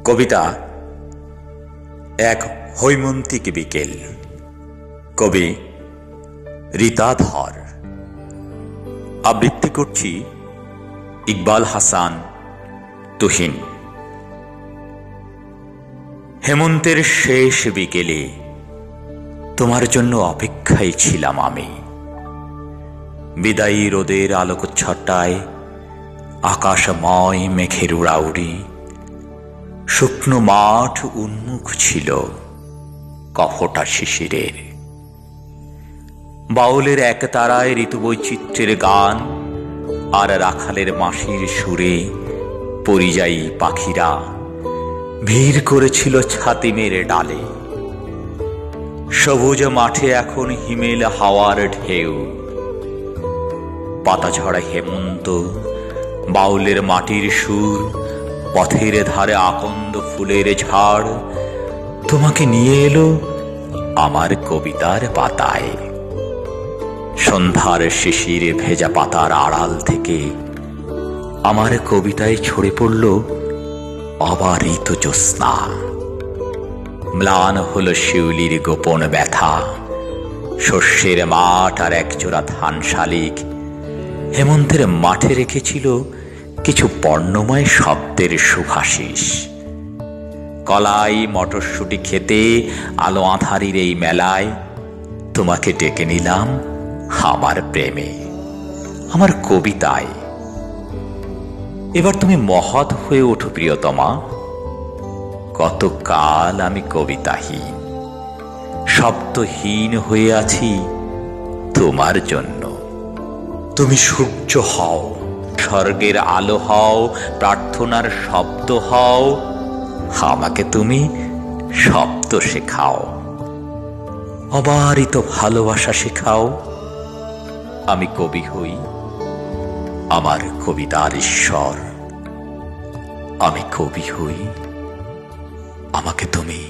কবিতা এক হৈমন্তিক বিকেল। কবি রিতাধর। আবৃত্তি করছি ইকবাল হাসান তুহিন। হেমন্তের শেষ বিকেলে তোমার জন্য অপেক্ষায় ছিলাম আমি। বিদায়ী রোদের আলোকচ্ছটায় আকাশময় মেঘের উড়াউড়ি, শুকনো মাঠ উন্মুখ ছিল কফটা শিশিরের। বাউলের এক তারায় ঋতুবৈচিত্র্যের গান আর রাখালের মাসির সুরে পরিযায়ী পাখিরা ভিড় করেছিল ছাতিমের ডালে। সবুজ মাঠে এখন হিমেল হাওয়ার ঢেউ। পাতা ঝরা হেমন্ত, বাউলের মাটির সুর, পথের ধারে আকন্দ ফুলের ঝাড় তোমাকে নিয়ে এলো আমার কবিতার পাতায়। সন্ধ্যার শিশির ভেজা পাতার আড়াল থেকে আমার কবিতায় ছড়ে পড়ল অবারিত জ্যোৎস্না। ম্লান হলো শিউলির গোপন ব্যথা, শস্যের মাঠ আর একজোড়া ধান শালিক হেমন্তের মাঠে রেখেছিল কিছু বর্ণময় শব্দের শুভাশিস। কলাই মটরশুঁটি খেতে আলো আঁধারির এই মেলায় তোমাকে ডেকে নিলাম আমার প্রেমে, আমার কবিতায়। এবার তুমি মহৎ হয়ে ওঠো প্রিয়তমা। কতকাল আমি কবিতাহীন, শব্দহীন হয়ে আছি তোমার জন্য। তুমি সূর্য হও, স্বর্গের আলো হও, প্রার্থনার শব্দ হও, আমাকে তুমি শব্দ শেখাও, অবারিত ভালোবাসা শেখাও। আমি কবি হই, আমার কবিতার ঈশ্বর। আমি কবি হই, আমাকে তুমি